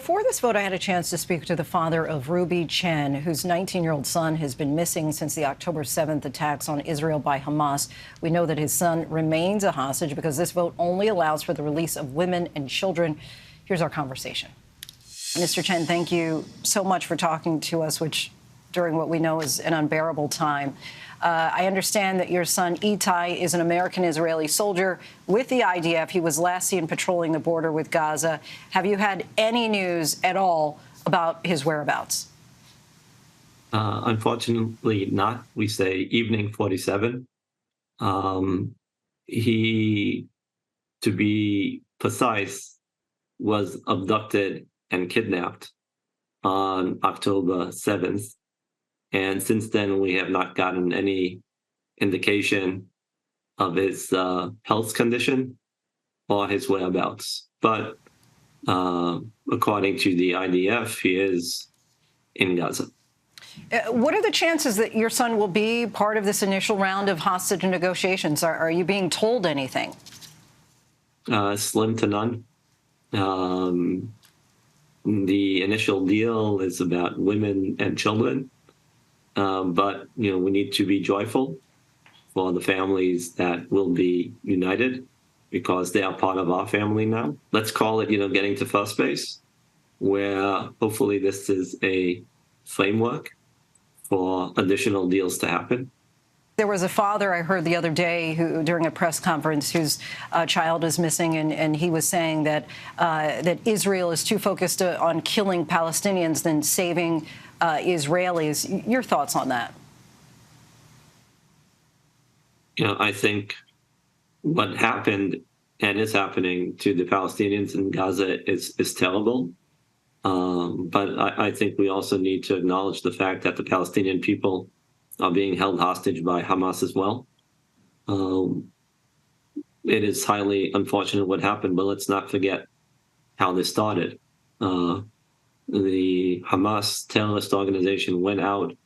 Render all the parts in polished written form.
Before this vote, I had a chance to speak to the father of Ruby Chen, whose 19-year-old son has been missing since the October 7th attacks on Israel by Hamas. We know that his son remains a hostage because this vote only allows for the release of women and children. Here's our conversation. Mr. Chen, thank you so much for talking to us, which during what we know is an unbearable time. I understand that your son, Itay, is an American-Israeli soldier with the IDF. He was last seen patrolling the border with Gaza. Have you had any news at all about his whereabouts? Unfortunately not. We say evening 47. He, to be precise, was abducted and kidnapped on October 7th. And since then, we have not gotten any indication of his health condition or his whereabouts. But according to the IDF, he is in Gaza. What are the chances that your son will be part of this initial round of hostage negotiations? Are you being told anything? Slim to none. The initial deal is about women and children. But, we need to be joyful for the families that will be united because they are part of our family now. Let's call it, getting to first base, where hopefully this is a framework for additional deals to happen. There was a father I heard the other day who, during a press conference, whose child is missing, and he was saying that that Israel is too focused on killing Palestinians than saving Israelis. Your thoughts on that? I think what happened and is happening to the Palestinians in Gaza is terrible. But I think we also need to acknowledge the fact that the Palestinian people are being held hostage by Hamas as well. It is highly unfortunate what happened, but let's not forget how this started. The Hamas terrorist organization went out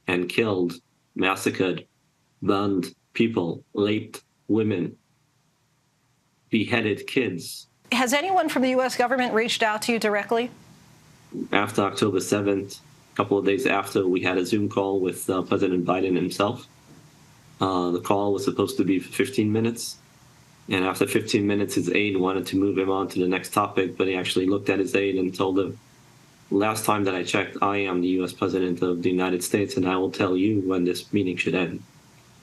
and killed, massacred, burned people, raped women, beheaded kids. Has anyone from the U.S. government reached out to you directly? After October 7th, a couple of days after, we had a Zoom call with President Biden himself. The call was supposed to be for 15 minutes. And after 15 minutes, his aide wanted to move him on to the next topic, but he actually looked at his aide and told him, last time that I checked, I am the U.S. President of the United States, and I will tell you when this meeting should end.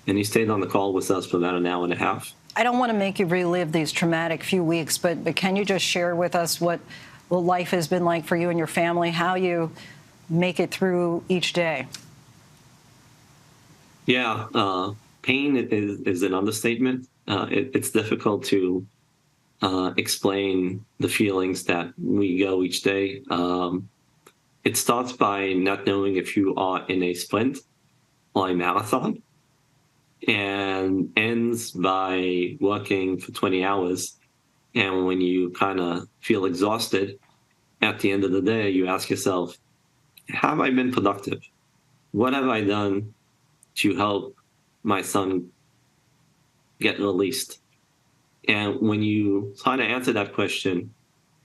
And he stayed on the call with us for about an hour and a half. I don't want to make you relive these traumatic few weeks, but can you just share with us what life has been like for you and your family, how you make it through each day? Yeah, pain is an understatement. It's difficult to explain the feelings that we go each day. It starts by not knowing if you are in a sprint or a marathon, and ends by working for 20 hours. And when you kind of feel exhausted at the end of the day, you ask yourself, have I been productive? What have I done to help my son get released? And when you try to answer that question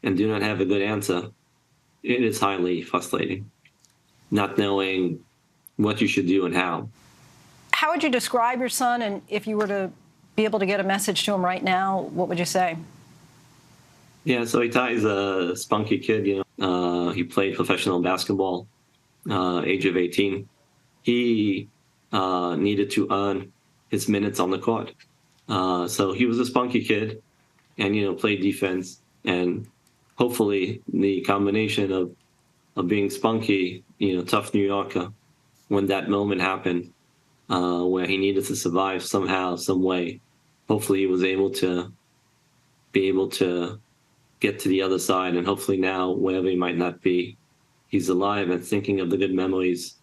and do not have a good answer, it is highly frustrating, not knowing what you should do and how. How would you describe your son? And if you were to be able to get a message to him right now, what would you say? Yeah, so Itay is a spunky kid. He played professional basketball, age of 18. He needed to earn his minutes on the court. So he was a spunky kid and, played defense. And hopefully the combination of being spunky, tough New Yorker, when that moment happened where he needed to survive somehow, some way, hopefully he was able to get to the other side. And hopefully now, wherever he might not be, he's alive and thinking of the good memories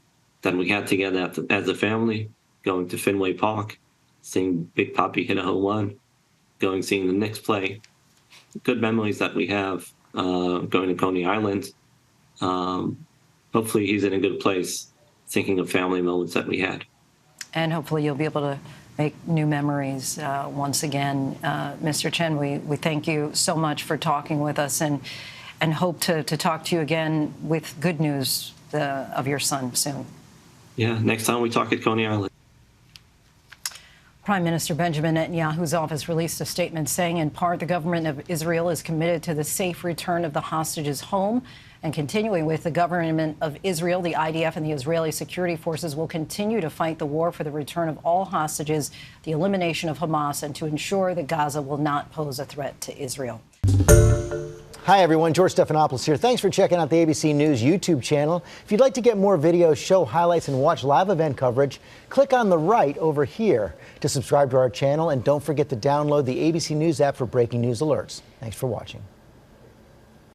that we had together as a family, going to Fenway Park, seeing Big Papi hit a home run, seeing the Knicks play. Good memories that we have going to Coney Island. Hopefully he's in a good place, thinking of family moments that we had. And hopefully you'll be able to make new memories once again. Mr. Chen, we thank you so much for talking with us. And and hope to talk to you again with good news of your son soon. Yeah, next time we talk at Coney Island. Prime Minister Benjamin Netanyahu's office released a statement saying, in part, the government of Israel is committed to the safe return of the hostages home. And continuing with the government of Israel, the IDF and the Israeli security forces will continue to fight the war for the return of all hostages, the elimination of Hamas, and to ensure that Gaza will not pose a threat to Israel. Hi, everyone. George Stephanopoulos here. Thanks for checking out the ABC News YouTube channel. If you'd like to get more videos, show highlights, and watch live event coverage, click on the right over here to subscribe to our channel. And don't forget to download the ABC News app for breaking news alerts. Thanks for watching.